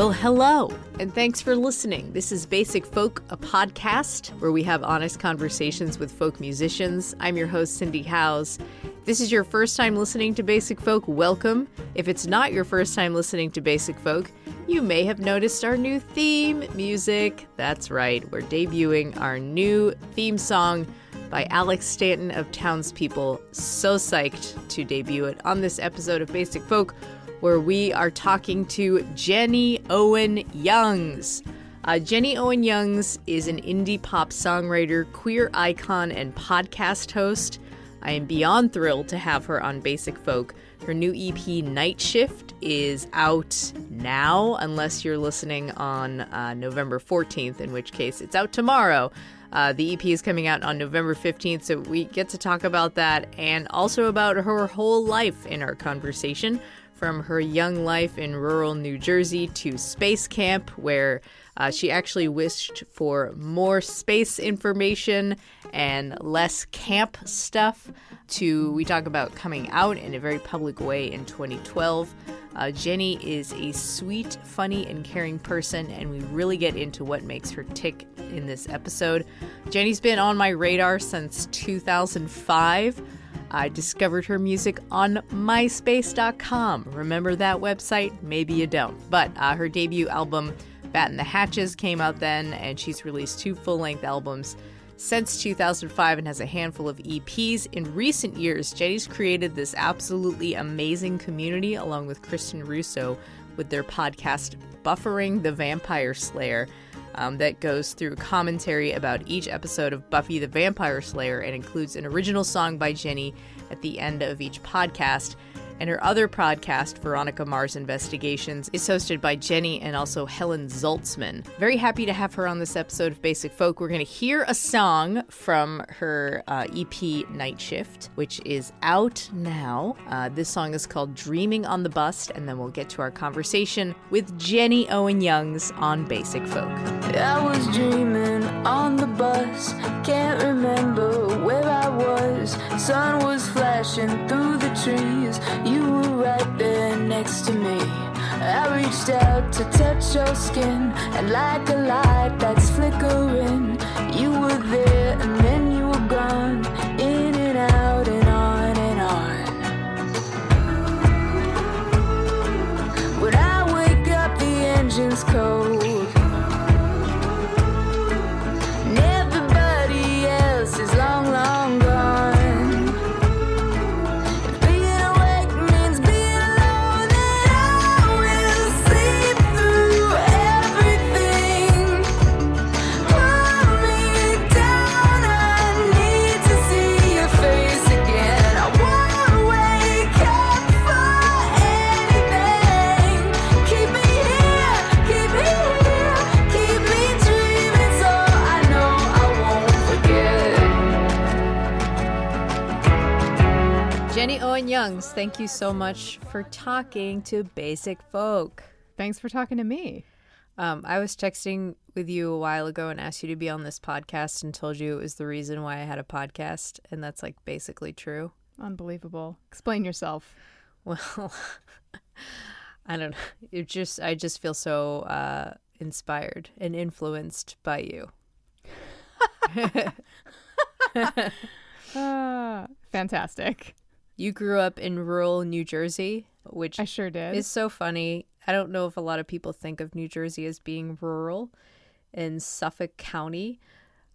Well, hello, and thanks for listening. This is Basic Folk, a podcast where we have honest conversations with folk musicians. I'm your host, Cindy Howes. If this is your first time listening to Basic Folk, welcome. If it's not your first time listening to Basic Folk, you may have noticed our new theme music. That's right, we're debuting our new theme song by Alex Stanton of Townspeople. So psyched to debut it on this episode of Basic Folk, where we are talking to Jenny Owen Youngs. Jenny Owen Youngs is an indie pop songwriter, queer icon, and podcast host. I am beyond thrilled to have her on Basic Folk. Her new EP, Night Shift, is out now, unless you're listening on November 14th, in which case it's out tomorrow. The EP is coming out on November 15th, so we get to talk about that and also about her whole life in our conversation. From her young life in rural New Jersey to space camp, where she actually wished for more space information and less camp stuff, to we talk about coming out in a very public way in 2012. Jenny is a sweet, funny, and caring person, and we really get into what makes her tick in this episode. Jenny's been on my radar since 2005. I discovered her music on myspace.com. Remember that website? Maybe you don't. But her debut album, Batten The Hatches, came out then, and she's released 2 full-length albums since 2005 and has a handful of EPs. In recent years, Jenny's created this absolutely amazing community along with Kristin Russo with their podcast, Buffy The Vampire Slayer, that goes through commentary about each episode of Buffy The Vampire Slayer and includes an original song by Jenny at the end of each podcast. And her other podcast, Veronica Mars Investigations, is hosted by Jenny and also Helen Zaltzman. Very happy to have her on this episode of Basic Folk. We're going to hear a song from her EP, Night Shift, which is out now. This song is called Dreaming on the Bus, and then we'll get to our conversation with Jenny Owen Youngs on Basic Folk. I was dreaming on the bus, can't remember where I was. Sun was flashing through the trees, you were right there next to me. I reached out to touch your skin, and like a light that's flickering, you were there and then you were gone, in and out and on and on. When I wake up, the engine's cold. Is long, long gone. If being awake means being alone, then I will sleep through everything. Pull me down, I need to see your face again. I won't wake up for anything. Keep me here, keep me here, keep me dreaming so I know I won't forget. Jenny Owen Youngs, thank you so much for talking to Basic Folk. Thanks for talking to me. I was texting with you a while ago and asked you to be on this podcast and told you it was the reason why I had a podcast, and that's like basically true. Unbelievable. Explain yourself. Well, I don't know. I just feel so inspired and influenced by you. Fantastic. You grew up in rural New Jersey, which I sure did. Is so funny. I don't know if a lot of people think of New Jersey as being rural in Suffolk County.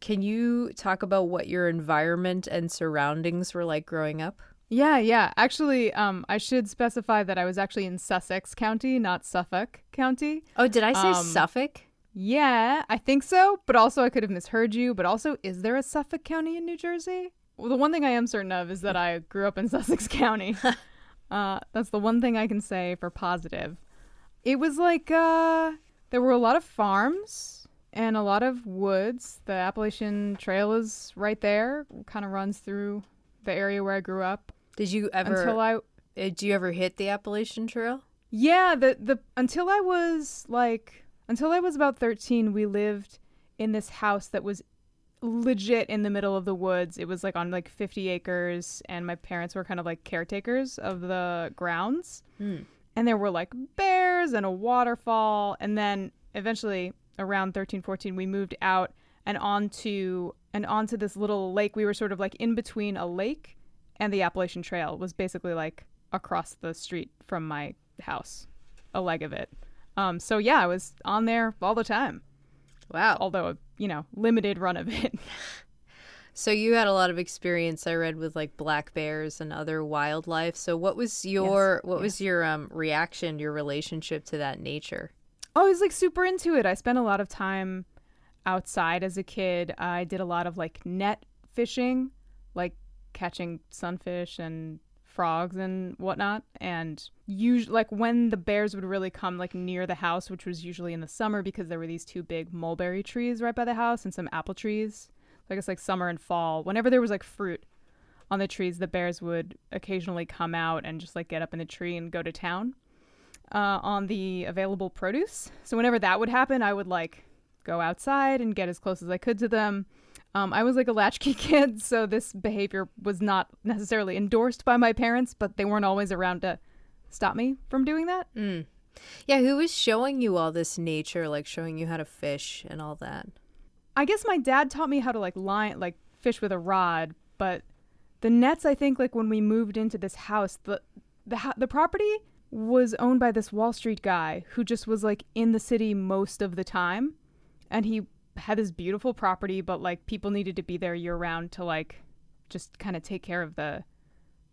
Can you talk about what your environment and surroundings were like growing up? Yeah. Actually, I should specify that I was actually in Sussex County, not Suffolk County. Oh, did I say Suffolk? Yeah, I think so. But also I could have misheard you. But also, is there a Suffolk County in New Jersey? Well, the one thing I am certain of is that I grew up in Sussex County. That's the one thing I can say for positive. It was like there were a lot of farms and a lot of woods. The Appalachian Trail is right there. It kind of runs through the area where I grew up. Did you ever hit the Appalachian Trail? Yeah, until I was about 13, we lived in this house that was legit in the middle of the woods. It was like on like 50 acres, and my parents were kind of like caretakers of the grounds. And there were like bears and a waterfall. And then eventually around 13, 14, we moved out and onto this little lake. We were sort of like in between a lake and the Appalachian Trail. Was basically like across the street from my house, a leg of it. So yeah, I was on there all the time. Wow. Although, limited run of it. So you had a lot of experience, I read, with like black bears and other wildlife. So what was your reaction, your relationship to that nature? Oh, I was like super into it. I spent a lot of time outside as a kid. I did a lot of like net fishing, like catching sunfish and frogs and whatnot. And usually, like when the bears would really come like near the house, which was usually in the summer because there were these 2 big mulberry trees right by the house and some apple trees. I guess like summer and fall, whenever there was like fruit on the trees, the bears would occasionally come out and just like get up in the tree and go to town on the available produce. So whenever that would happen, I would like go outside and get as close as I could to them. I was like a latchkey kid, so this behavior was not necessarily endorsed by my parents, but they weren't always around to stop me from doing that. Yeah, who was showing you all this nature, like showing you how to fish and all that? I guess my dad taught me how to like fish with a rod, but the nets, I think, like when we moved into this house, the property was owned by this Wall Street guy who just was like in the city most of the time, and he had this beautiful property, but like people needed to be there year round to like just kind of take care of the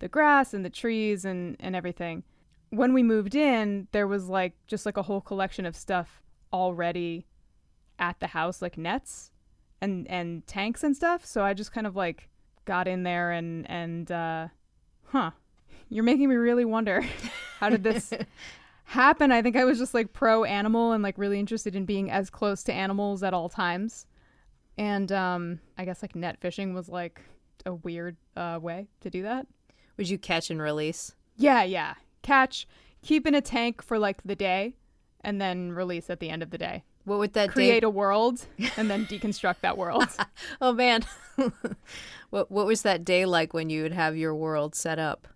grass and the trees and everything. When we moved in, there was like just like a whole collection of stuff already at the house, like nets and tanks and stuff. So I just kind of like got in there and you're making me really wonder how did this happen. I think I was just like pro animal and like really interested in being as close to animals at all times. And I guess like net fishing was like a weird way to do that. Would you catch and release? Yeah. Catch, keep in a tank for like the day, and then release at the end of the day. What would that create a world and then deconstruct that world? Oh man. What was that day like when you would have your world set up?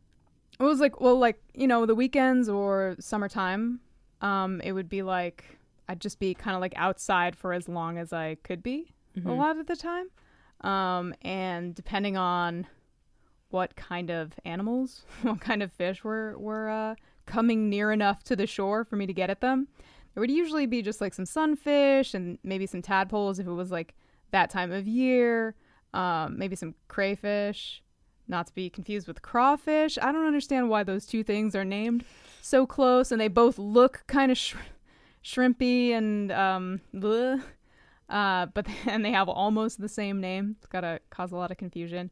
It was like, well, like, the weekends or summertime, it would be like I'd just be kind of like outside for as long as I could be a lot of the time. And depending on what kind of animals, what kind of fish were coming near enough to the shore for me to get at them, there would usually be just like some sunfish and maybe some tadpoles if it was like that time of year, maybe some crayfish, not to be confused with crawfish. I don't understand why those two things are named so close, and they both look kind of shrimpy and but then they have almost the same name. It's gotta cause a lot of confusion.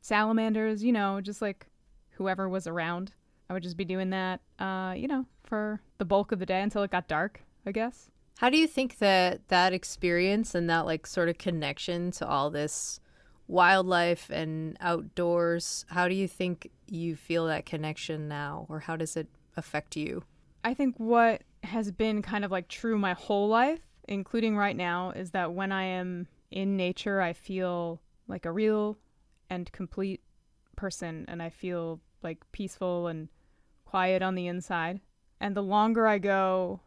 Salamanders, just like whoever was around. I would just be doing that, for the bulk of the day until it got dark, I guess. How do you think that experience and that like sort of connection to all this wildlife and outdoors, how do you think you feel that connection now, or how does it affect you? I think what has been kind of like true my whole life, including right now, is that when I am in nature, I feel like a real and complete person, and I feel like peaceful and quiet on the inside. And the longer I go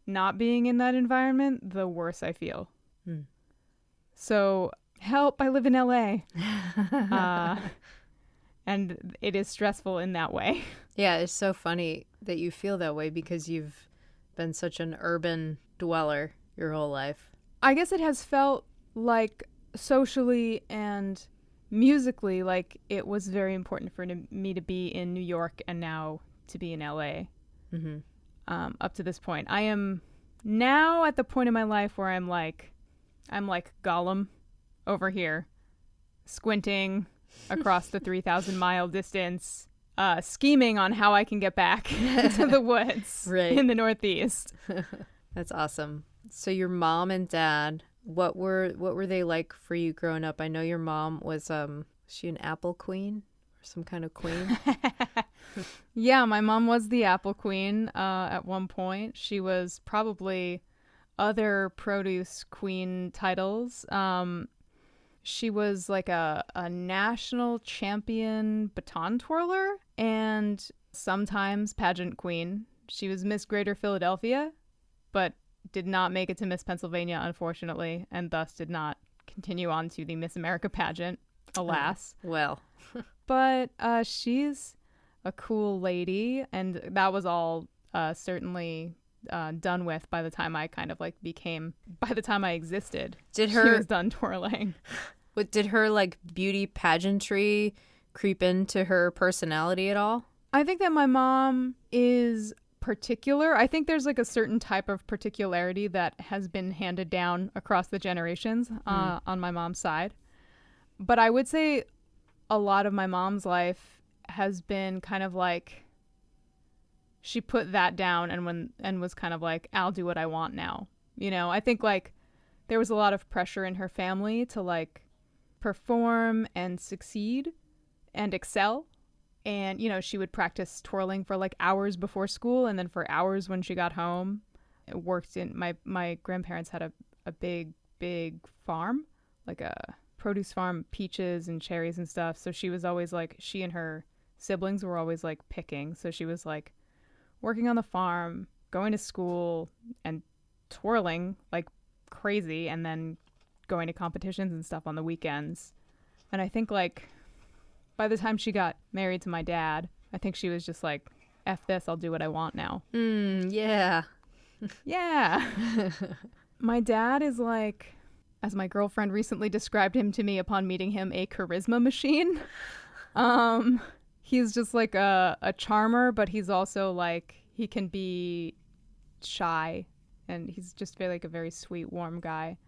not being in that environment, the worse I feel. So help, I live in LA. And it is stressful in that way. Yeah, it's so funny that you feel that way because you've been such an urban dweller your whole life. I guess it has felt like socially and musically like it was very important for me to be in New York and now to be in LA. Up to this point, I am now at the point in my life where I'm like Gollum over here, squinting across the 3,000-mile distance, scheming on how I can get back to the woods in the Northeast. That's awesome. So your mom and dad, what were they like for you growing up? I know your mom was she an apple queen or some kind of queen? Yeah, my mom was the apple queen at one point. She was probably other produce queen titles. She was like a national champion baton twirler, and sometimes pageant queen. She was Miss Greater Philadelphia, but did not make it to Miss Pennsylvania, unfortunately, and thus did not continue on to the Miss America pageant, alas. Well. But she's a cool lady, and that was all certainly done with by the time I kind of like by the time I existed. She was done twirling. But did her like beauty pageantry creep into her personality at all? I think that my mom is particular. I think there's like a certain type of particularity that has been handed down across the generations on my mom's side. But I would say a lot of my mom's life has been kind of like she put that down and was kind of like, I'll do what I want now. You know, I think like there was a lot of pressure in her family to like perform and succeed and excel. And, you know, she would practice twirling for like hours before school and then for hours when she got home. It worked in my grandparents had a big farm, like a produce farm, peaches and cherries and stuff. So she was always like, she and her siblings were always like picking. So she was like working on the farm, going to school and twirling like crazy and then going to competitions and stuff on the weekends. And I think like by the time she got married to my dad, I think she was just like, F this, I'll do what I want now. Yeah. Yeah. My dad is like, as my girlfriend recently described him to me upon meeting him, a charisma machine. He's just like a charmer, but he's also like, he can be shy and he's just like a very sweet, warm guy.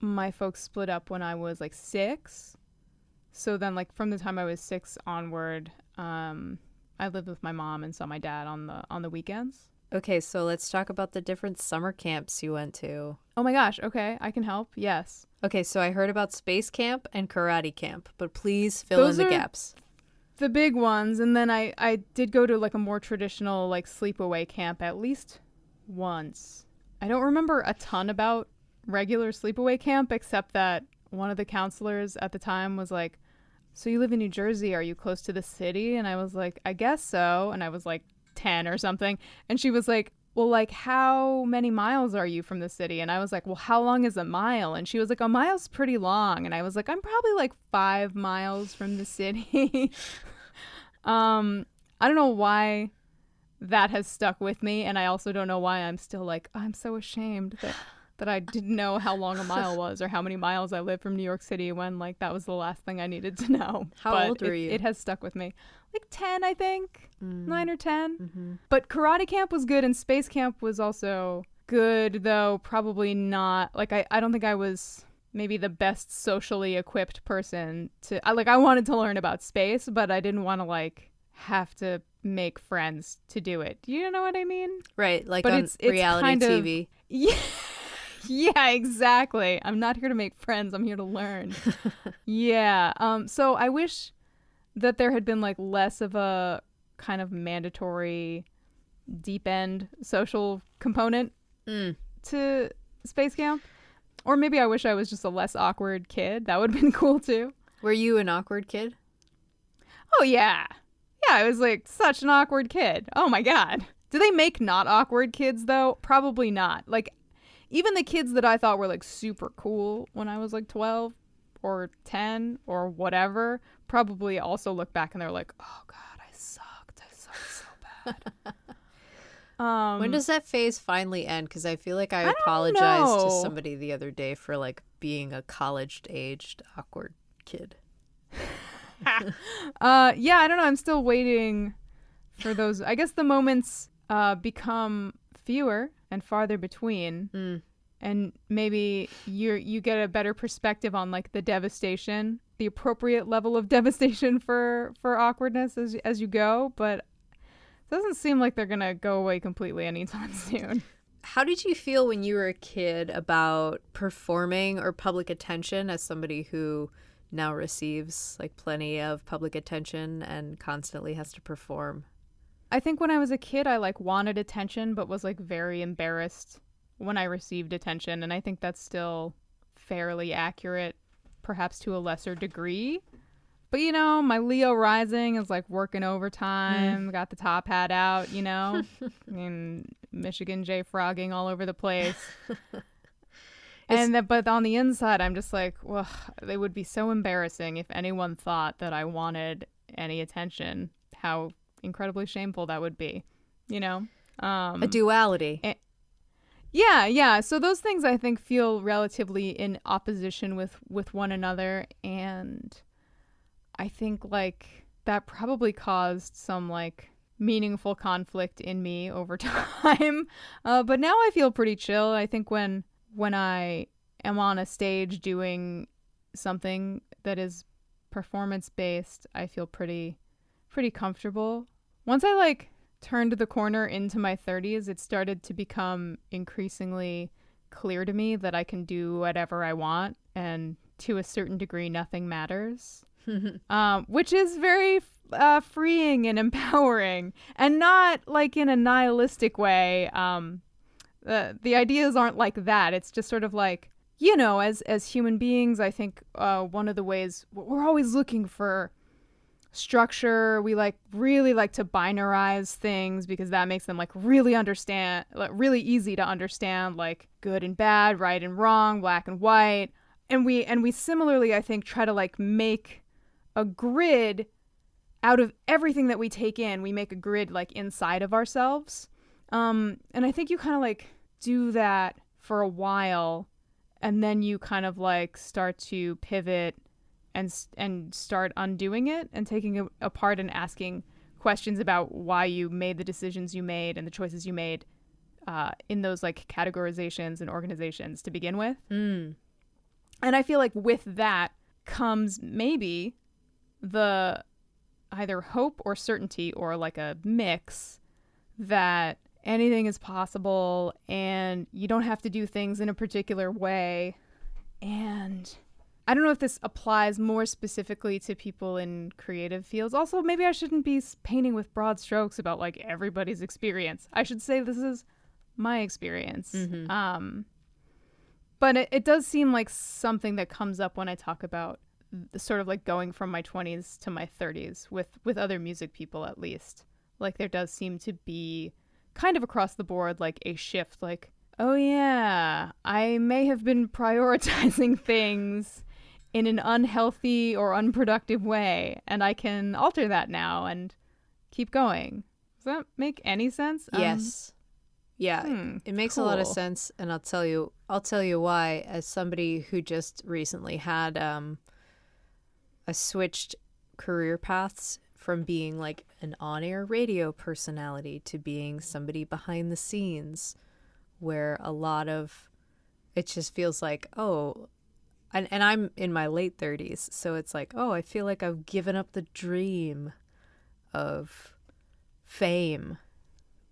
My folks split up when I was like 6. So then like from the time I was 6 onward, I lived with my mom and saw my dad on the weekends. Okay, so let's talk about the different summer camps you went to. Oh my gosh, okay, I can help, yes. Okay, so I heard about space camp and karate camp, but please fill in the gaps. The big ones, and then I did go to like a more traditional like sleepaway camp at least once. I don't remember a ton about regular sleepaway camp except that one of the counselors at the time was like, so you live in New Jersey, are you close to the city? And I was like, I guess so. And I was like 10 or something. And she was like, well, like, how many miles are you from the city? And I was like, well, how long is a mile? And she was like, a mile's pretty long. And I was like, I'm probably like 5 miles from the city. I don't know why that has stuck with me. And I also don't know why I'm still like, I'm so ashamed that I didn't know how long a mile was or how many miles I lived from New York City when like that was the last thing I needed to know. How old were you? It has stuck with me. Like 10, I think. 9 or 10. Mm-hmm. But karate camp was good and space camp was also good, though probably not. Like I don't think I was maybe the best socially equipped person to I wanted to learn about space, but I didn't want to like have to make friends to do it. Do you know what I mean? Right, like but on it's reality kind TV. Of, yeah. Yeah, exactly. I'm not here to make friends. I'm here to learn. Yeah. So I wish that there had been like less of a kind of mandatory deep end social component to space camp. Or maybe I wish I was just a less awkward kid. That would have been cool too. Were you an awkward kid? Oh, yeah. Yeah, I was like such an awkward kid. Oh my God. Do they make not awkward kids though? Probably not. Like, even the kids that I thought were like super cool when I was like 12 or 10 or whatever probably also look back and they're like, oh God, I sucked so bad. When does that phase finally end? Because I feel like I apologized to somebody the other day for like being a college-aged awkward kid. Yeah, I don't know. I'm still waiting for those. I guess the moments become fewer and farther between, and maybe you get a better perspective on like the devastation, the appropriate level of devastation for awkwardness as you go, but it doesn't seem like they're gonna go away completely anytime soon. How did you feel when you were a kid about performing or public attention as somebody who now receives like plenty of public attention and constantly has to perform? I think when I was a kid, I like wanted attention, but was like very embarrassed when I received attention. And I think that's still fairly accurate, perhaps to a lesser degree. But, you know, my Leo rising is like working overtime, got the top hat out, you know, and Michigan J frogging all over the place. But on the inside, I'm just like, well, it would be so embarrassing if anyone thought that I wanted any attention. How incredibly shameful that would be, you know? A duality. Yeah. So those things I think feel relatively in opposition with one another, and I think like that probably caused some like meaningful conflict in me over time. But now I feel pretty chill. I think when I am on a stage doing something that is performance based, I feel pretty comfortable. Once I like turned the corner into my 30s, it started to become increasingly clear to me that I can do whatever I want, and to a certain degree nothing matters. Which is very freeing and empowering, and not like in a nihilistic way. The ideas aren't like that. It's just sort of like, you know, as human beings, I think one of the ways we're always looking for structure. We really like to binarize things because that makes them really easy to understand, like good and bad, right and wrong, black and white. And we similarly, I think, try to make a grid out of everything that we take in. We make a grid inside of ourselves. And I think you kind of do that for a while, and then you kind of start to pivot and start undoing it and taking it apart and asking questions about why you made the decisions you made and the choices you made in those categorizations and organizations to begin with. And I feel like with that comes maybe the either hope or certainty, or a mix, that anything is possible and you don't have to do things in a particular way. And I don't know if this applies more specifically to people in creative fields. Also, maybe I shouldn't be painting with broad strokes about everybody's experience. I should say this is my experience. But it does seem like something that comes up when I talk about sort of going from my 20s to my 30s with other music people, at least. There does seem to be kind of across the board a shift, oh yeah, I may have been prioritizing things in an unhealthy or unproductive way, and I can alter that now and keep going. Does that make any sense? Yes. Yeah, it makes a lot of sense, and I'll tell you why. As somebody who just recently had a switched career paths from being an on-air radio personality to being somebody behind the scenes, where a lot of it just feels and I'm in my late 30s, so it's I feel like I've given up the dream of fame,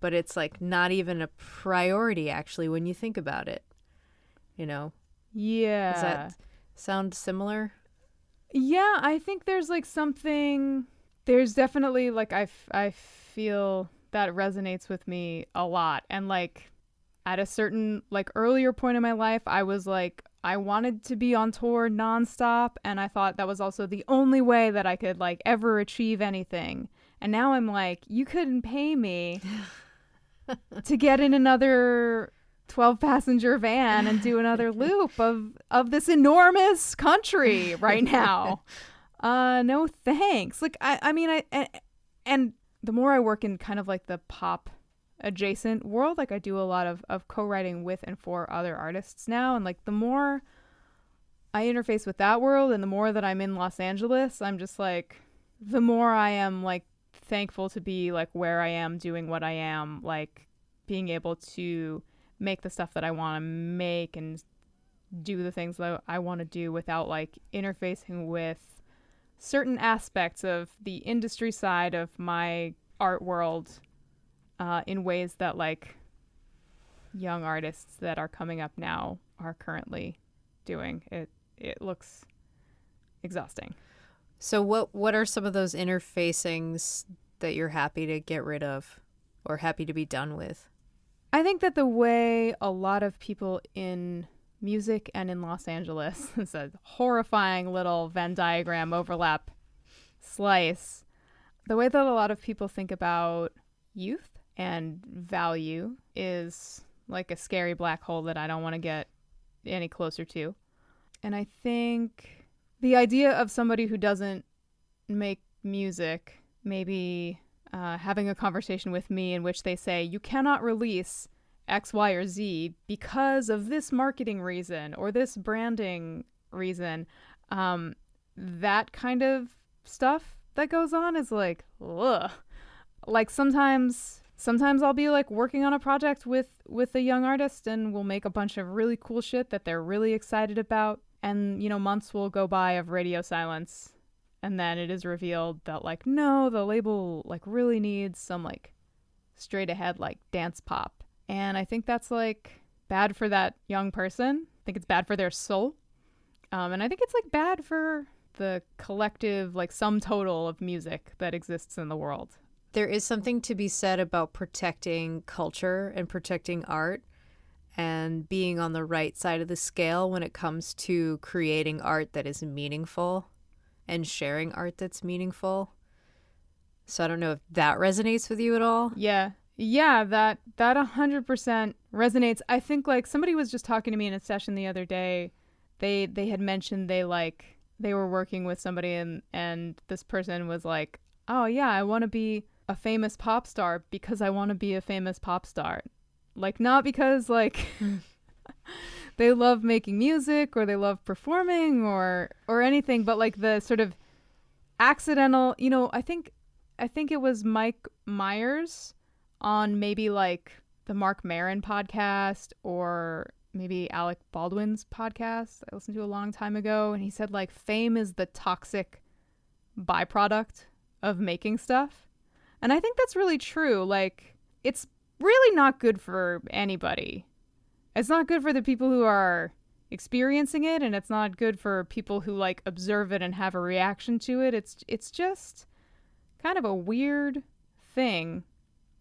but it's not even a priority actually when you think about it, you know? Yeah. Does that sound similar? Yeah, I think there's there's definitely I feel that resonates with me a lot. And at a certain earlier point in my life, I was I wanted to be on tour nonstop, and I thought that was also the only way that I could ever achieve anything. And now I'm you couldn't pay me to get in another 12-passenger van and do another loop of this enormous country right now. No thanks. And the more I work in kind of the pop adjacent world, I do a lot of co-writing with and for other artists now, and the more I interface with that world and the more that I'm in Los Angeles, I'm just the more I am thankful to be where I am doing what I am, being able to make the stuff that I want to make and do the things that I want to do without interfacing with certain aspects of the industry side of my art world in ways that young artists that are coming up now are currently doing. It looks exhausting. So what are some of those interfacings that you're happy to get rid of or happy to be done with? I think that the way a lot of people in music and in Los Angeles, it's a horrifying little Venn diagram overlap slice, the way that a lot of people think about youth and value is like a scary black hole that I don't want to get any closer to. And I think the idea of somebody who doesn't make music, maybe having a conversation with me in which they say, you cannot release X, Y, or Z because of this marketing reason or this branding reason, that kind of stuff that goes on is like, ugh. Like sometimes I'll be like working on a project with a young artist and we'll make a bunch of really cool shit that they're really excited about. And, you know, months will go by of radio silence. And then it is revealed that like, no, the label like really needs some like straight ahead like dance pop. And I think that's like bad for that young person. I think it's bad for their soul. And I think it's like bad for the collective like sum total of music that exists in the world. There is something to be said about protecting culture and protecting art and being on the right side of the scale when it comes to creating art that is meaningful and sharing art that's meaningful. So I don't know if that resonates with you at all. Yeah, that 100% resonates. I think like somebody was just talking to me in a session the other day. They had mentioned they were working with somebody and this person was like, oh yeah, I want to be a famous pop star because I want to be a famous pop star. Like not because like they love making music or they love performing or anything, but like the sort of accidental, you know, I think it was Mike Myers on maybe like the Mark Maron podcast or maybe Alec Baldwin's podcast I listened to a long time ago. And he said like fame is the toxic byproduct of making stuff. And I think that's really true. Like it's really not good for anybody. It's not good for the people who are experiencing it, and it's not good for people who like observe it and have a reaction to it. It's just kind of a weird thing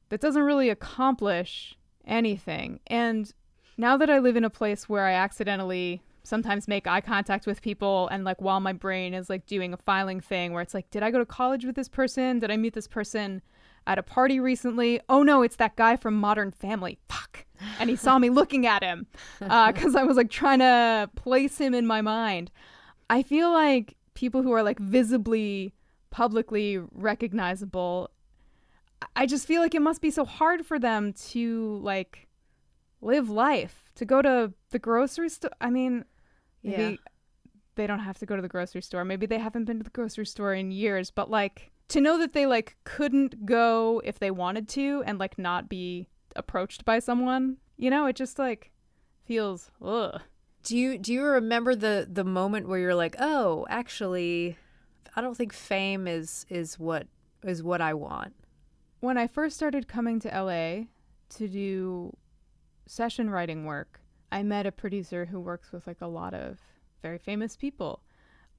that doesn't really accomplish anything. And now that I live in a place where I accidentally sometimes make eye contact with people and like while my brain is like doing a filing thing where it's like, did I go to college with this person? Did I meet this person at a party recently? Oh no, it's that guy from Modern Family. Fuck. And he saw me looking at him because I was like trying to place him in my mind. I feel like people who are like visibly, publicly recognizable, I just feel like it must be so hard for them to like live life, to go to the grocery store. I mean, maybe they don't have to go to the grocery store. Maybe they haven't been to the grocery store in years, but like to know that they like couldn't go if they wanted to and like not be approached by someone, you know, it just like feels ugh. Do you remember the moment where you're like, oh, actually, I don't think fame is what I want? When I first started coming to LA to do session writing work, I met a producer who works with like a lot of very famous people.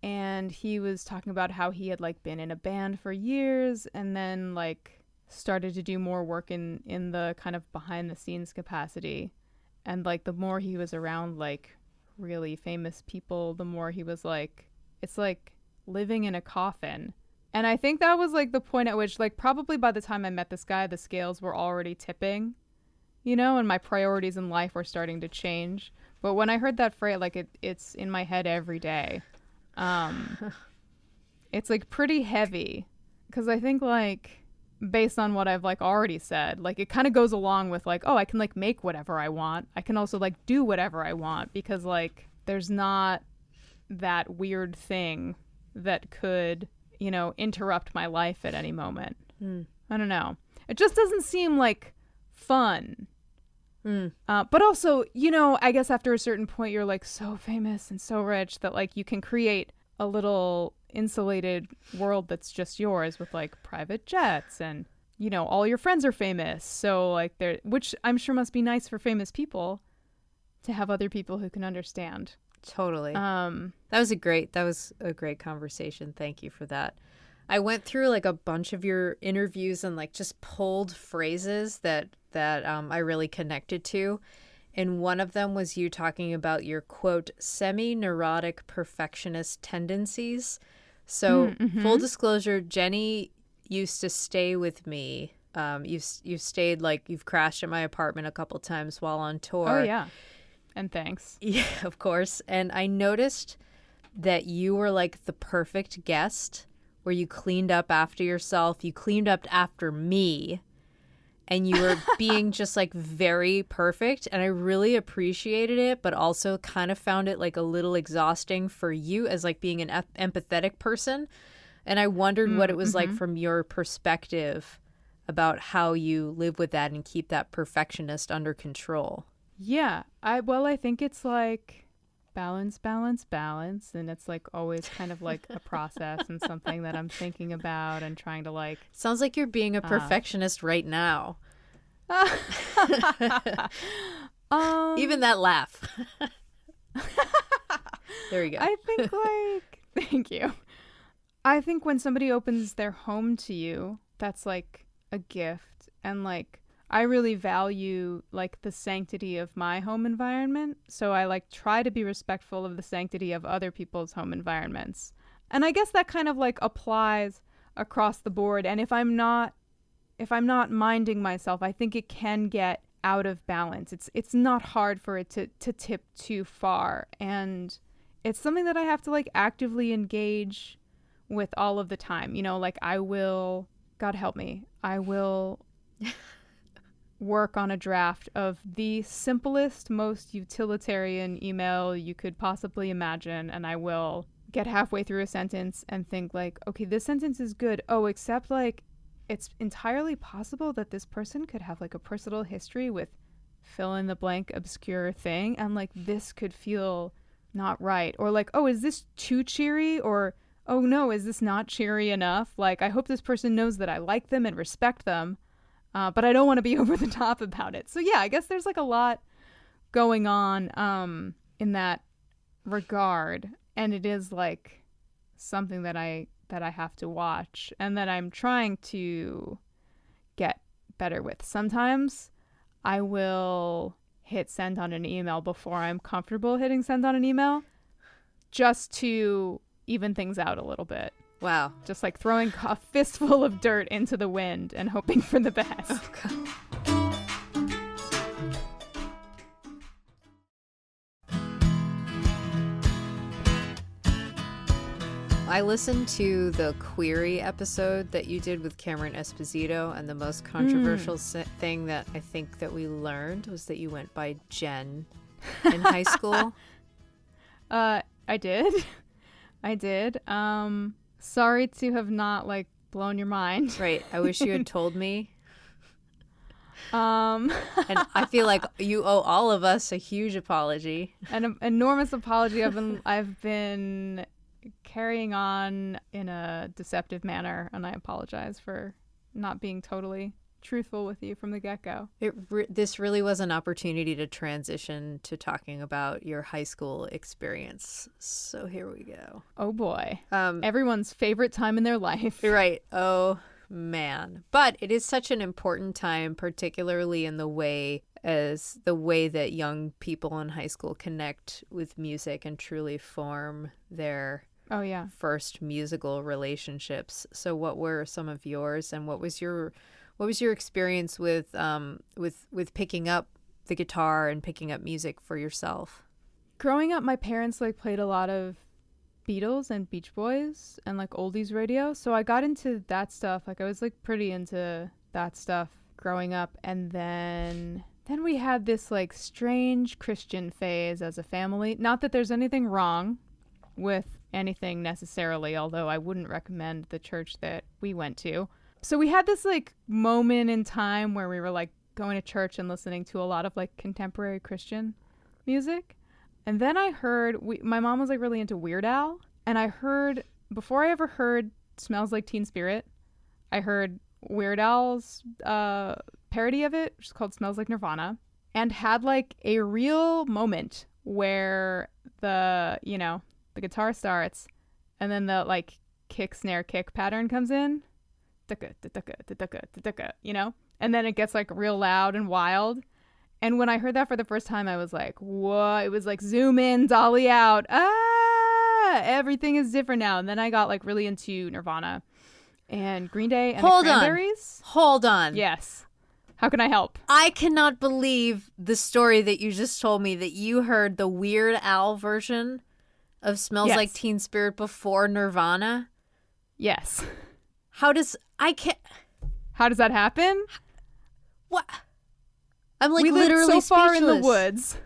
And he was talking about how he had like been in a band for years and then like started to do more work in the kind of behind the scenes capacity. And like the more he was around like really famous people, the more he was like, it's like living in a coffin. And I think that was like the point at which like probably by the time I met this guy, the scales were already tipping, you know, and my priorities in life were starting to change. But when I heard that phrase, like it's in my head every day. It's like pretty heavy because I think like based on what I've like already said, like it kind of goes along with like, oh, I can like make whatever I want. I can also like do whatever I want because like there's not that weird thing that could, you know, interrupt my life at any moment. I don't know. It just doesn't seem like fun. But also, you know, I guess after a certain point, you're like so famous and so rich that like you can create a little insulated world that's just yours with like private jets and, you know, all your friends are famous. So like which I'm sure must be nice for famous people to have other people who can understand. Totally. That was a great conversation. Thank you for that. I went through like a bunch of your interviews and like just pulled phrases that I really connected to. And one of them was you talking about your, quote, semi-neurotic perfectionist tendencies, So Mm-hmm. full disclosure, Jenny used to stay with me. You've stayed, like, you've crashed at my apartment a couple times while on tour. Oh, yeah. And thanks. Yeah, of course. And I noticed that you were like the perfect guest, where you cleaned up after yourself, you cleaned up after me, and you were being just like very perfect. And I really appreciated it, but also kind of found it like a little exhausting for you as like being an empathetic person. And I wondered what it was like from your perspective about how you live with that and keep that perfectionist under control. Yeah. I think it's like balance, and it's like always kind of like a process and something that I'm thinking about and trying to like Sounds like you're being a perfectionist right now. Even that laugh. There you go. I think like thank you. I think when somebody opens their home to you, that's like a gift. And like I really value like the sanctity of my home environment. So I like try to be respectful of the sanctity of other people's home environments. And I guess that kind of like applies across the board. And if I'm not minding myself, I think it can get out of balance. It's not hard for it to tip too far. And it's something that I have to like actively engage with all of the time. You know, like I will, God help me, I will work on a draft of the simplest, most utilitarian email you could possibly imagine, and I will get halfway through a sentence and think like, okay, this sentence is good. Oh, except like it's entirely possible that this person could have like a personal history with fill in the blank obscure thing, and like this could feel not right. Or like, oh, is this too cheery? Or oh no, is this not cheery enough? Like, I hope this person knows that I like them and respect them. But I don't want to be over the top about it. So yeah, I guess there's like a lot going on in that regard, and it is like something that I have to watch and that I'm trying to get better with. Sometimes I will hit send on an email before I'm comfortable hitting send on an email, just to even things out a little bit. Wow. Just like throwing a fistful of dirt into the wind and hoping for the best. Oh, God. I listened to the Query episode that you did with Cameron Esposito, and the most controversial thing that I think that we learned was that you went by Jen in high school. I did. Sorry to have not like blown your mind. Right. I wish you had told me. And I feel like you owe all of us a huge apology. An enormous apology. I've been carrying on in a deceptive manner, and I apologize for not being totally truthful with you from the get-go. This really was an opportunity to transition to talking about your high school experience. So here we go. Oh boy. Everyone's favorite time in their life. Right. Oh man. But it is such an important time, particularly in the way that young people in high school connect with music and truly form their first musical relationships. So what were some of yours, and what was your experience with picking up the guitar and picking up music for yourself? Growing up, my parents like played a lot of Beatles and Beach Boys and like oldies radio, so I got into that stuff. Like I was like pretty into that stuff growing up, and then we had this like strange Christian phase as a family. Not that there's anything wrong with anything necessarily, although I wouldn't recommend the church that we went to. So we had this like moment in time where we were like going to church and listening to a lot of like contemporary Christian music. And then I heard, my mom was like really into Weird Al. And I heard, before I ever heard Smells Like Teen Spirit, I heard Weird Al's parody of it, which is called Smells Like Nirvana, and had like a real moment where the guitar starts and then the like kick, snare, kick pattern comes in. And then it gets like real loud and wild. And when I heard that for the first time, I was like, whoa, it was like zoom in, dolly out. yeah, everything is different now. And then I got like really into Nirvana and Green Day and the Hold on. Cranberries. Hold on. Yes. How can I help? I cannot believe the story that you just told me, that you heard the Weird Al version of Smells Yes. Like Teen Spirit before Nirvana. Yes. How does that happen? what? I'm like we lived literally so far in the speechless. woods.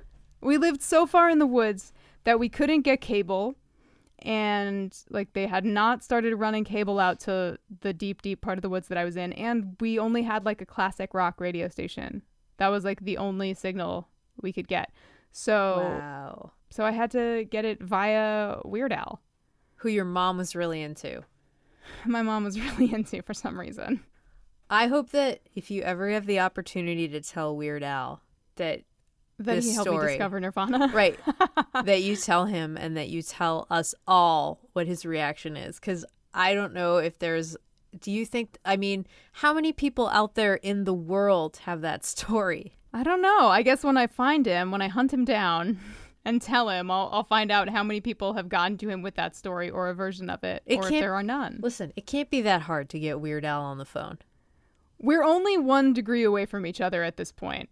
We lived so far in the woods that we couldn't get cable, and like they had not started running cable out to the deep part of the woods that I was in, and we only had like a classic rock radio station. That was like the only signal we could get. Wow. So I had to get it via Weird Al, Who your mom was really into. my mom was really into for some reason. I hope that if you ever have the opportunity to tell Weird Al that Then he helped me story. discover Nirvana. right, that you tell him and that you tell us all what his reaction is. Because I don't know if there's, do you think, I mean, how many people out there in the world have that story? I don't know. I guess when I find him, when I hunt him down and tell him, I'll find out how many people have gotten to him with that story or a version of it, or if there are none. Listen, it can't be that hard to get Weird Al on the phone. We're only 1 degree away from each other at this point.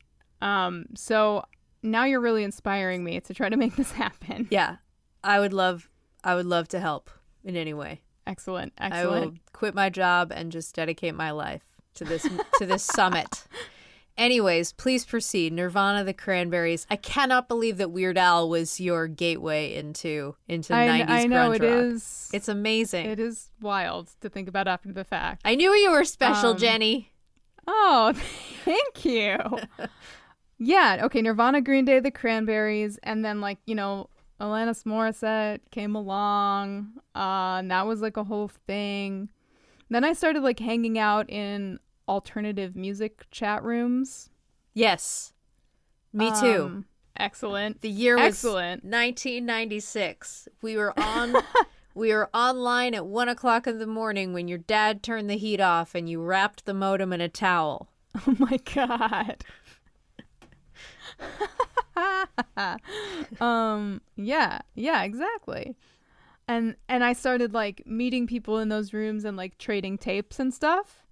So now you're really inspiring me to try to make this happen. Yeah, I would love to help in any way. Excellent. I will quit my job and just dedicate my life to this summit. Anyways, please proceed. Nirvana, the Cranberries. I cannot believe that Weird Al was your gateway into 90s I know grunge it rock. is. It's amazing. It is wild to think about after the fact. I knew you were special, Jenny. Oh, thank you. Yeah, okay, Nirvana, Green Day, the Cranberries, and then like, Alanis Morissette came along, and that was like a whole thing. Then I started like hanging out in alternative music chat rooms. Yes, me too. Excellent. The year was excellent. 1996. We were online at 1:00 in the morning when your dad turned the heat off and you wrapped the modem in a towel. Oh my God. Yeah, exactly. And I started like meeting people in those rooms and like trading tapes and stuff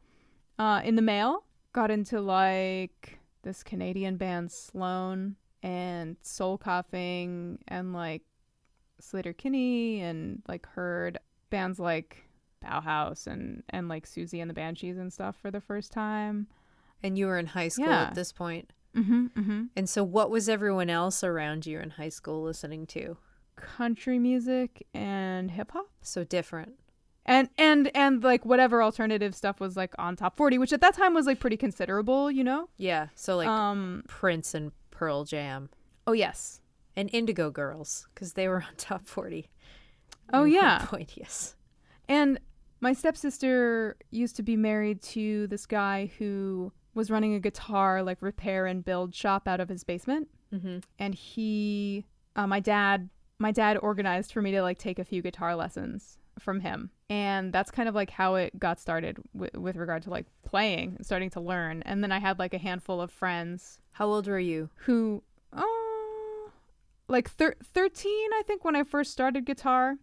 in the mail. Got into like this Canadian band Sloan and Soul Coughing and like Sleater-Kinney, and like heard bands like Bauhaus and like Susie and the Banshees and stuff for the first time. And you were in high school Yeah. at this point. Mm-hmm. And so what was everyone else around you in high school listening to? Country music and hip hop. So different. And like whatever alternative stuff was like on top 40, which at that time was like pretty considerable, Yeah. So like Prince and Pearl Jam. Oh yes. And Indigo Girls, because they were on top 40. Oh At yeah. one point, yes. And my stepsister used to be married to this guy who was running a guitar like repair and build shop out of his basement. Mm-hmm. And he, my dad organized for me to like take a few guitar lessons from him. And that's kind of like how it got started with regard to like playing and starting to learn. And then I had like a handful of friends. How old were you? Who, like 13, I think, when I first started guitar.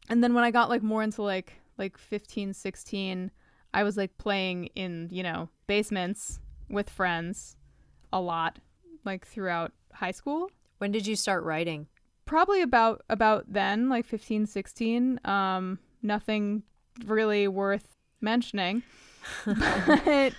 And then when I got like more into like 15, 16, I was like playing in, basements with friends a lot, like throughout high school. When did you start writing? Probably about then, like 15, 16. Nothing really worth mentioning. But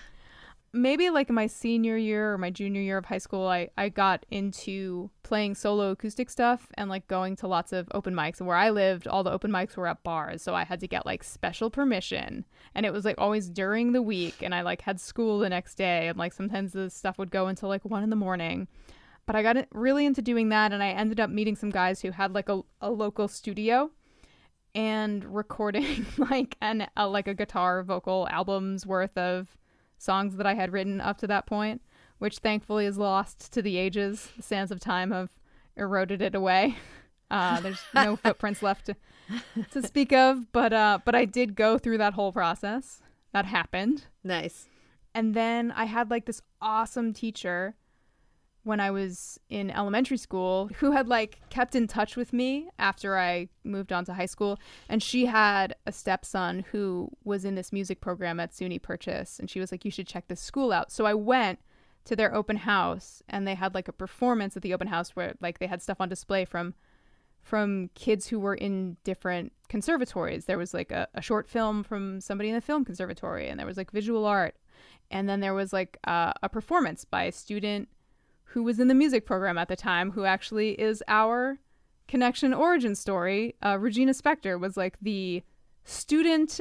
maybe like my senior year or my junior year of high school, I got into playing solo acoustic stuff and like going to lots of open mics. And where I lived, all the open mics were at bars. So I had to get like special permission. And it was like always during the week. And I like had school the next day. And like sometimes the stuff would go until like 1 a.m. But I got really into doing that. And I ended up meeting some guys who had like a local studio and recording like a guitar vocal album's worth of songs that I had written up to that point, which thankfully is lost to the ages. The sands of time have eroded it away. There's no footprints left to speak of, but I did go through that whole process. That happened. Nice. And then I had like this awesome teacher when I was in elementary school who had like kept in touch with me after I moved on to high school. And she had a stepson who was in this music program at SUNY Purchase. And she was like, you should check this school out. So I went to their open house, and they had like a performance at the open house where like they had stuff on display from kids who were in different conservatories. There was like a short film from somebody in the film conservatory, and there was like visual art. And then there was like a performance by a student who was in the music program at the time, who actually is our connection origin story. Regina Spektor was like the student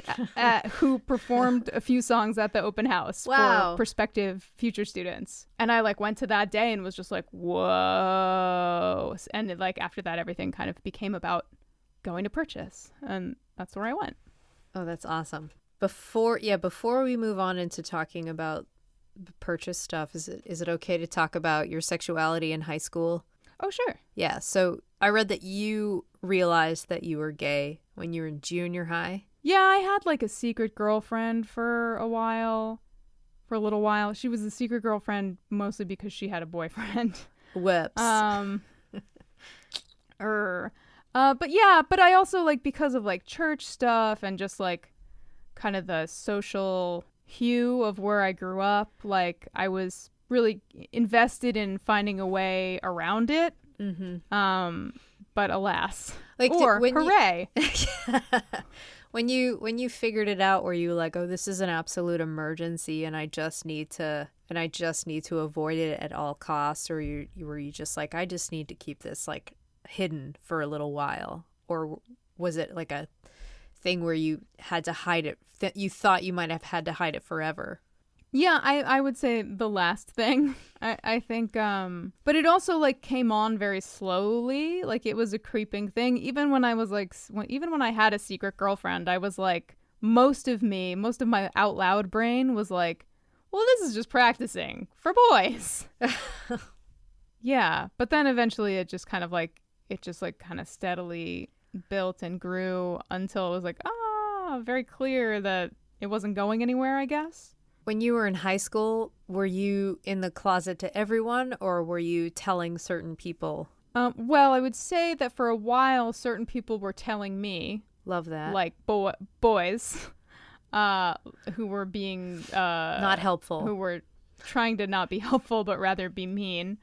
who performed a few songs at the open house for prospective future students. And I like went to that day and was just like, whoa. And like after that, everything kind of became about going to Purchase, and that's where I went. Oh, that's awesome. Before we move on into talking about Purchase stuff, is it okay to talk about your sexuality in high school? Oh, sure. Yeah. So I read that you realized that you were gay when you were in junior high. Yeah, I had like a secret girlfriend for a little while. She was a secret girlfriend mostly because she had a boyfriend. Whoops. But I also like, because of like church stuff and just like kind of the social hue of where I grew up, like I was really invested in finding a way around it. Mm-hmm. But alas, like, hooray. When you figured it out, were you like, oh, this is an absolute emergency and I just need to avoid it at all costs? Or were you just like, I just need to keep this like hidden for a little while? Or was it like a thing where you had to hide it, that you thought you might have had to hide it forever? Yeah, I would say the last thing. I think, but it also like came on very slowly. Like it was a creeping thing. Even when I was like, even when I had a secret girlfriend, I was like, most of my out loud brain was like, well, this is just practicing for boys. Yeah, but then eventually it just kind of steadily built and grew until it was like, very clear that it wasn't going anywhere, I guess. When you were in high school, were you in the closet to everyone, or were you telling certain people? Well, I would say that for a while, certain people were telling me. Love that. Like boys who were being... not helpful. Who were trying to not be helpful, but rather be mean.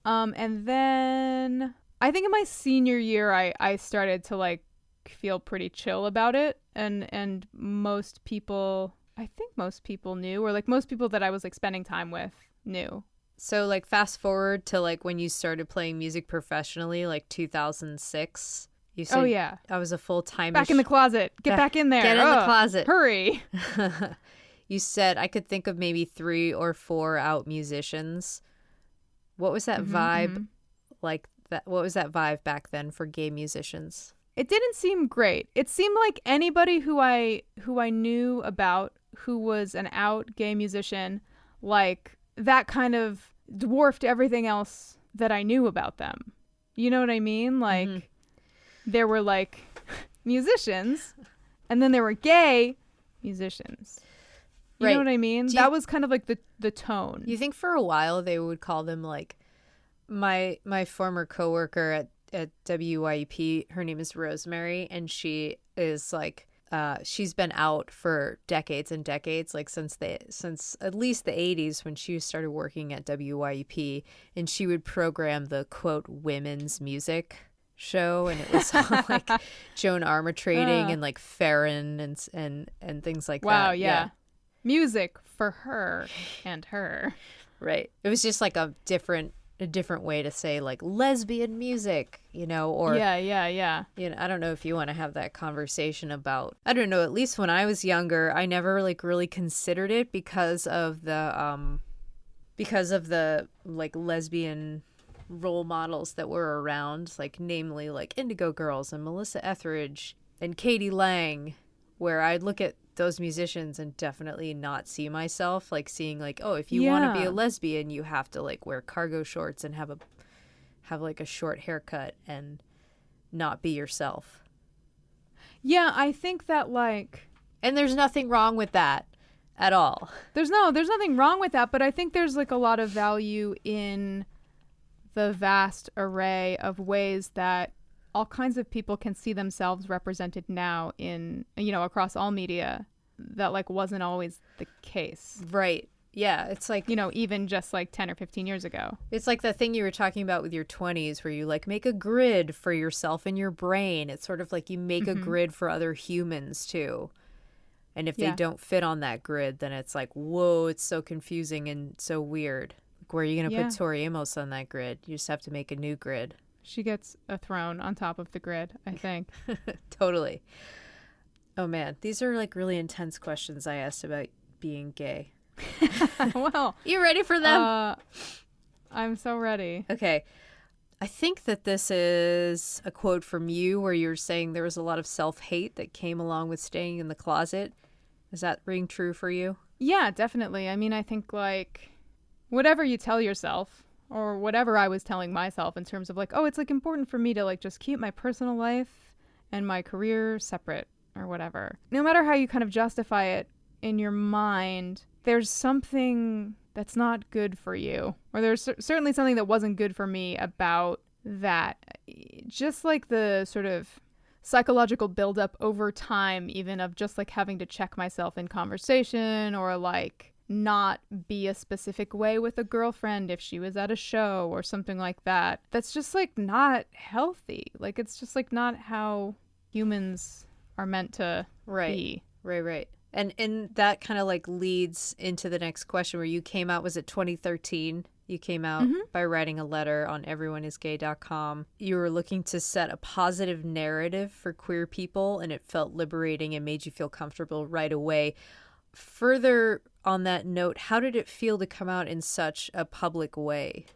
And then I think in my senior year, I started to like feel pretty chill about it. And most people... I think most people knew, or like most people that I was like spending time with knew. So like fast forward to like when you started playing music professionally, like 2006. You said, oh yeah, I was a full-time back in the closet. Get back in there. Get in the closet. Hurry. You said I could think of maybe 3 or 4 out musicians. What was that vibe like? That what was that vibe back then for gay musicians? It didn't seem great. It seemed like anybody who I knew about who was an out gay musician, like that kind of dwarfed everything else that I knew about them. You know what I mean? Like there were like musicians, and then there were gay musicians. You know what I mean? That was kind of like the tone. You think for a while they would call them like my former coworker at WYP, her name is Rosemary, and she is like she's been out for decades and decades, like since at least the 80s when she started working at WYP, and she would program the quote women's music show, and it was all like Joan Armatrading and like Farron and things like that. Wow, yeah. Music for her and her. Right. It was just like a different way to say like lesbian music, you know, or yeah. You know, I don't know if you want to have that conversation about, I don't know, at least when I was younger, I never like really considered it because of the like lesbian role models that were around, like namely like Indigo Girls and Melissa Etheridge and Katie Lang, where I'd look at those musicians and definitely not see myself like seeing like, oh, if you want to be a lesbian, you have to like wear cargo shorts and have like a short haircut and not be yourself. Yeah, I think that like, and there's nothing wrong with that at all. There's nothing wrong with that, but I think there's like a lot of value in the vast array of ways that all kinds of people can see themselves represented now in, across all media, that like wasn't always the case. Right. Yeah, it's like, Even just like 10 or 15 years ago. it's like the thing you were talking about with your 20s where you like make a grid for yourself in your brain. It's sort of like you make a grid for other humans too. And if they don't fit on that grid, then it's like, whoa, it's so confusing and so weird. Like, where are you going to put Tori Amos on that grid? You just have to make a new grid. She gets a throne on top of the grid, I think. Totally. Oh, man. These are like really intense questions I asked about being gay. Well, You ready for them? I'm so ready. Okay. I think that this is a quote from you where you're saying there was a lot of self-hate that came along with staying in the closet. Does that ring true for you? Yeah, definitely. I mean, I think like whatever you tell yourself, or whatever I was telling myself in terms of like, oh, it's like important for me to like just keep my personal life and my career separate or whatever. No matter how you kind of justify it in your mind, there's something that's not good for you. Or there's certainly something that wasn't good for me about that. Just like the sort of psychological buildup over time, even of just like having to check myself in conversation, or like not be a specific way with a girlfriend if she was at a show or something like that. That's just like not healthy. Like it's just like not how humans are meant to be. Right. And that kind of like leads into the next question where you came out, was it 2013? You came out by writing a letter on everyoneisgay.com. You were looking to set a positive narrative for queer people, and it felt liberating and made you feel comfortable right away. Further on that note, how did it feel to come out in such a public way?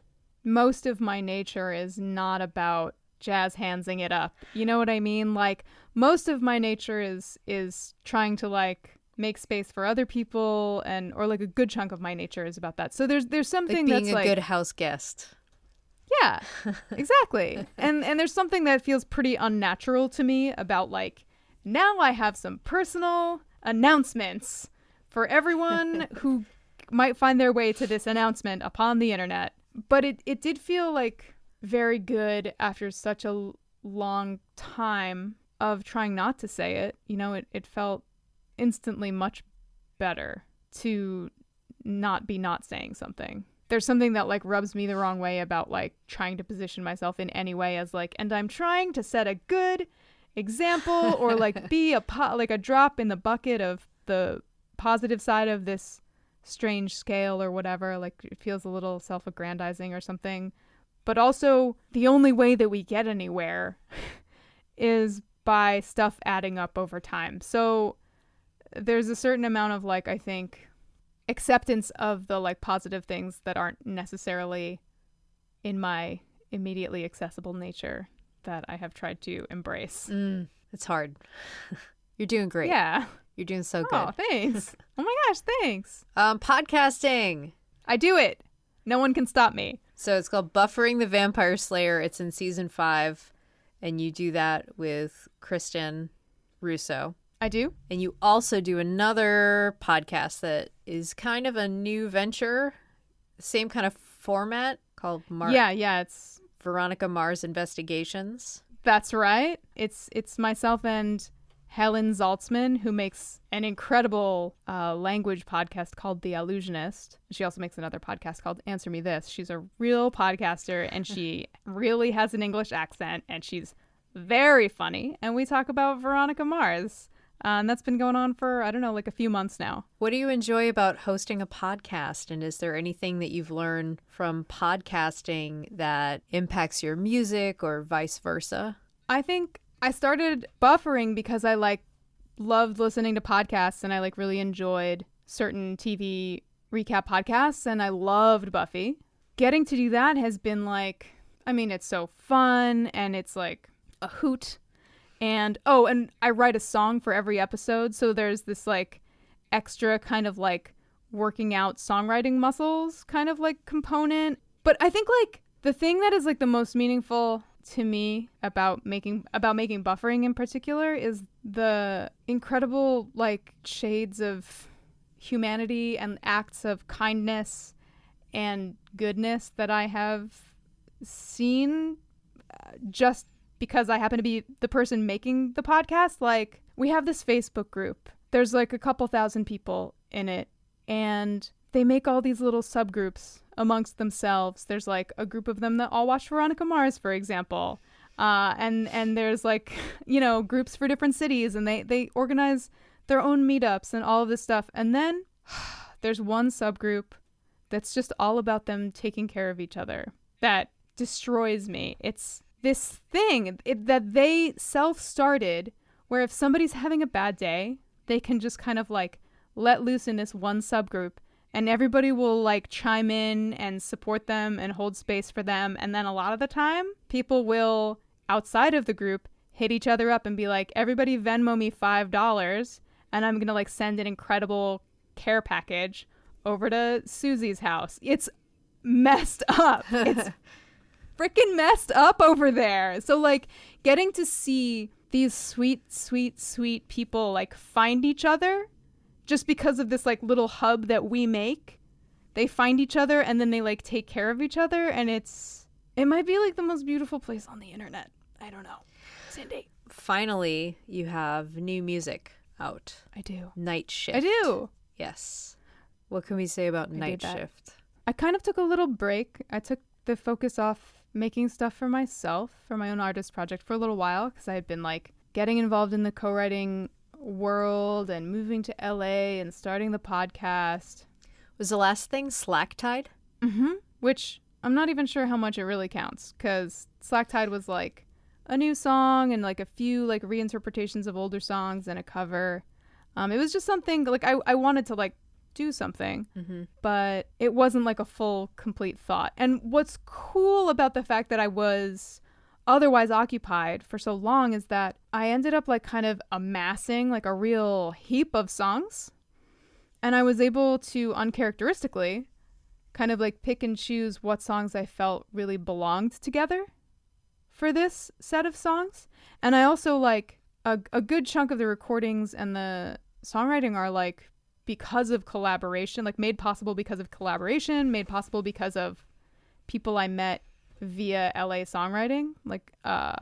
Most of my nature is not about jazz handsing it up. You know what I mean? Like most of my nature is trying to like make space for other people, or like a good chunk of my nature is about that. So there's something like being that's a like good house guest. Yeah, exactly. and there's something that feels pretty unnatural to me about like, now I have some personal announcements for everyone who might find their way to this announcement upon the internet. But it did feel like very good after such a long time of trying not to say it. It felt instantly much better to not be not saying something. There's something that like rubs me the wrong way about like trying to position myself in any way as like, and I'm trying to set a good example or like be like a drop in the bucket of the positive side of this strange scale or whatever. Like it feels a little self-aggrandizing or something. But also the only way that we get anywhere is by stuff adding up over time. So there's a certain amount of like, I think, acceptance of the like positive things that aren't necessarily in my immediately accessible nature that I have tried to embrace. It's hard. You're doing great. Yeah. You're doing so good. Oh, thanks. Oh my gosh, thanks. Podcasting. I do it. No one can stop me. So it's called Buffering the Vampire Slayer. It's in season 5. And you do that with Kristin Russo. I do. And you also do another podcast that is kind of a new venture. Same kind of format called it's Veronica Mars Investigations. That's right. It's myself and Helen Zaltzman, who makes an incredible language podcast called The Allusionist. She also makes another podcast called Answer Me This. She's a real podcaster, and she really has an English accent, and she's very funny. And we talk about Veronica Mars. And that's been going on for, I don't know, like a few months now. What do you enjoy about hosting a podcast? And is there anything that you've learned from podcasting that impacts your music or vice versa? I think I started buffering because I loved listening to podcasts, and I really enjoyed certain TV recap podcasts, and I loved Buffy. Getting to do that has been it's so fun, and it's like a hoot. And I write a song for every episode, so there's this extra kind of working out songwriting muscles kind of component. But I think the thing that is the most meaningful to me about making buffering in particular is the incredible shades of humanity and acts of kindness and goodness that I have seen just because I happen to be the person making the podcast. Like, we have this Facebook group. There's like a couple thousand people in it, and they make all these little subgroups amongst themselves. There's like a group of them that all watch Veronica Mars, for example. And there's like, you know, groups for different cities, and they organize their own meetups and all of this stuff. And then there's one subgroup that's just all about them taking care of each other. That destroys me. It's this thing that they self-started, where if somebody's having a bad day, they can just kind of like let loose in this one subgroup, and everybody will like chime in and support them and hold space for them. And then a lot of the time, people will, outside of the group, hit each other up and be like, everybody Venmo me $5 and I'm going to like send an incredible care package over to Susie's house. It's messed up. It's freaking messed up over there. So like getting to see these sweet, sweet, sweet people like find each other just because of this like little hub that we make. They find each other and then they like take care of each other, and it might be like the most beautiful place on the internet. I don't know. Cindy. Finally, you have new music out. I do. Night Shift. I do. Yes. What can we say about Night Shift? I kind of took a little break. I took the focus off making stuff for myself, for my own artist project for a little while, because I had been like getting involved in the co-writing world and moving to LA and starting the podcast. Was the last thing Slack Tide? Mm-hmm. Which I'm not even sure how much it really counts, because Slack Tide was like a new song and like a few like reinterpretations of older songs and a cover. It was just something like I wanted to like do something, but it wasn't like a full complete thought. And what's cool about the fact that I was otherwise occupied for so long is that I ended up like kind of amassing like a real heap of songs, and I was able to uncharacteristically kind of like pick and choose what songs I felt really belonged together for this set of songs. And I also like a good chunk of the recordings and the songwriting are like because of collaboration, like made possible because of collaboration, made possible because of people I met via LA songwriting. Like I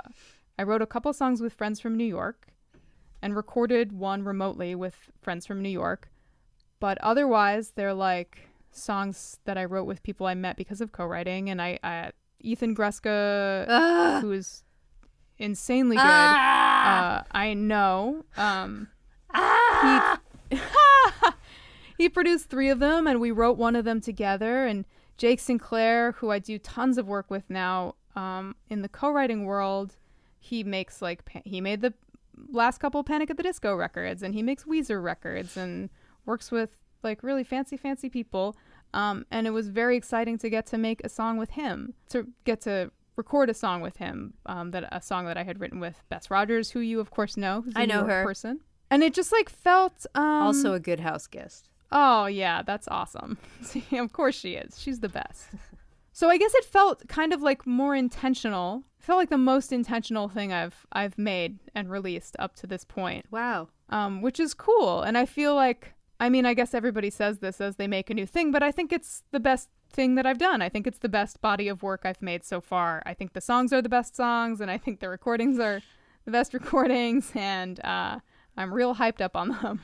wrote a couple songs with friends from New York and recorded one remotely with friends from New York. But otherwise, they're like songs that I wrote with people I met because of co-writing. And I Ethan Greska, who is insanely good. I know. He produced 3 of them, and we wrote one of them together. And Jake Sinclair, who I do tons of work with now in the co-writing world, he makes like he made the last couple Panic at the Disco records, and he makes Weezer records, and works with like really fancy people. And it was very exciting to get to make a song with him, to get to record a song with him, a song that I had written with Bess Rogers, who you of course know, who's a I know New York her person. And it just like felt also a good house guest. Oh yeah, that's awesome. Of course she is. She's the best. So I guess it felt kind of like more intentional. It felt like the most intentional thing I've made and released up to this point. Wow. Which is cool. And I feel like, I mean, I guess everybody says this as they make a new thing, but I think it's the best thing that I've done. I think it's the best body of work I've made so far. I think the songs are the best songs, and I think the recordings are the best recordings, and I'm real hyped up on them.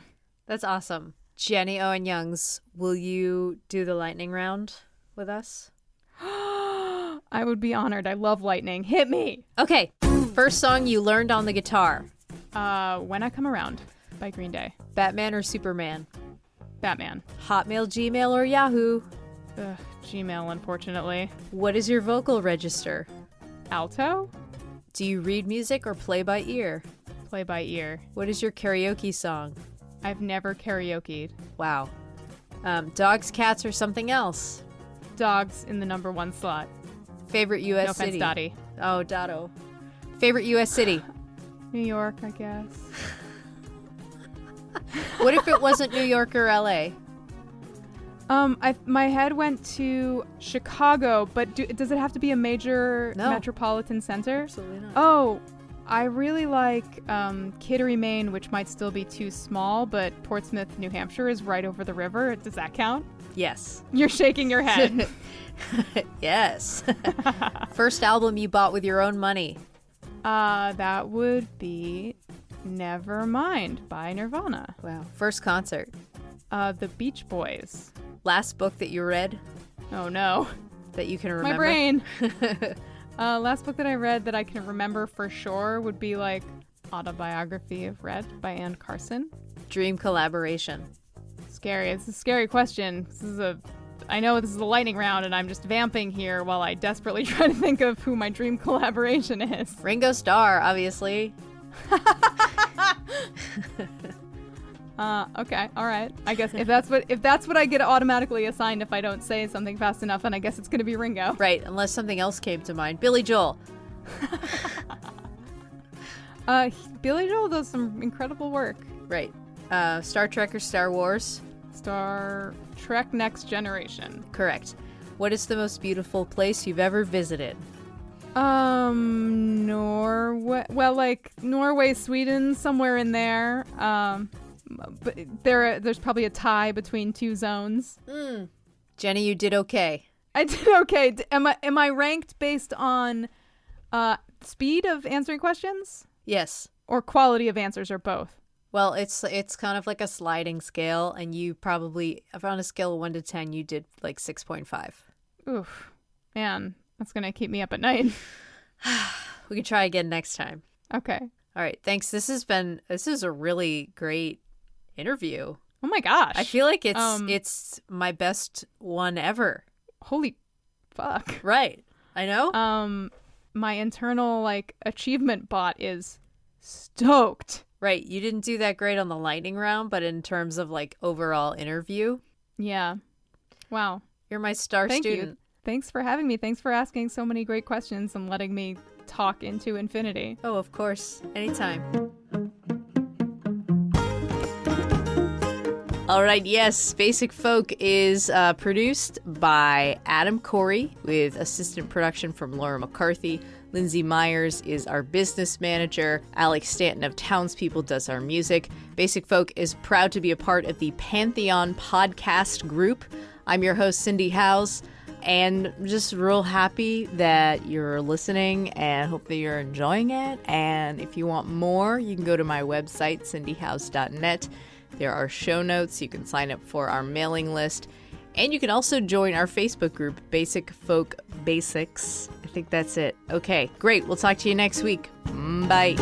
That's awesome. Jenny Owen Youngs, will you do the lightning round with us? I would be honored. I love lightning. Hit me. Okay. First song you learned on the guitar. When I Come Around by Green Day. Batman or Superman? Batman. Hotmail, Gmail, or Yahoo? Gmail, unfortunately. What is your vocal register? Alto? Do you read music or play by ear? Play by ear. What is your karaoke song? I've never karaoke'd. Wow. Dogs, cats, or something else? Dogs in the number 1 slot. Favorite U.S. No city? offense, Dottie. Oh, Dotto. Favorite U.S. city? New York, I guess. What if it wasn't New York or L.A.? My head went to Chicago, but does it have to be a major No. metropolitan center? Absolutely not. Oh, I really like Kittery, Maine, which might still be too small, but Portsmouth, New Hampshire is right over the river. Does that count? Yes. You're shaking your head. Yes. First album you bought with your own money? That would be Nevermind by Nirvana. Wow. First concert? The Beach Boys. Last book that you read Oh no. that you can remember? My brain. Last book that I read that I can remember for sure would be like Autobiography of Red by Anne Carson. Dream collaboration? Scary. It's a scary question. I know this is a lightning round and I'm just vamping here while I desperately try to think of who my dream collaboration is. Ringo Starr, obviously. Okay, all right. I guess if that's what I get automatically assigned if I don't say something fast enough, then I guess it's gonna be Ringo. Right, unless something else came to mind. Billy Joel. Billy Joel does some incredible work. Right. Star Trek or Star Wars? Star Trek Next Generation. Correct. What is the most beautiful place you've ever visited? Norway. Well, like Norway, Sweden, somewhere in there. But there's probably a tie between two zones. Jenny, you did okay. I did okay. Am I ranked based on speed of answering questions Yes. or quality of answers or both? Well, it's kind of like a sliding scale, and you probably, on a scale of 1 to 10, you did like 6.5. Oof, man, that's gonna keep me up at night. We can try again next time. Okay. All right, thanks. This is a really great interview. Oh my gosh. I feel like it's my best one ever. Holy fuck. Right. I know. My internal like achievement bot is stoked. Right. You didn't do that great on the lightning round, but in terms of like overall interview. Yeah. Wow. You're my star Thank student. you. Thanks for having me. Thanks for asking so many great questions and letting me talk into infinity. Oh, of course. Anytime. All right, yes, Basic Folk is produced by Adam Corey with assistant production from Laura McCarthy. Lindsay Myers is our business manager. Alex Stanton of Townspeople does our music. Basic Folk is proud to be a part of the Pantheon podcast group. I'm your host, Cindy Howes, and I'm just real happy that you're listening and hope that you're enjoying it. And if you want more, you can go to my website, cindyhowes.net. There are show notes. You can sign up for our mailing list. And you can also join our Facebook group, Basic Folk Basics. I think that's it. Okay, great. We'll talk to you next week. Bye.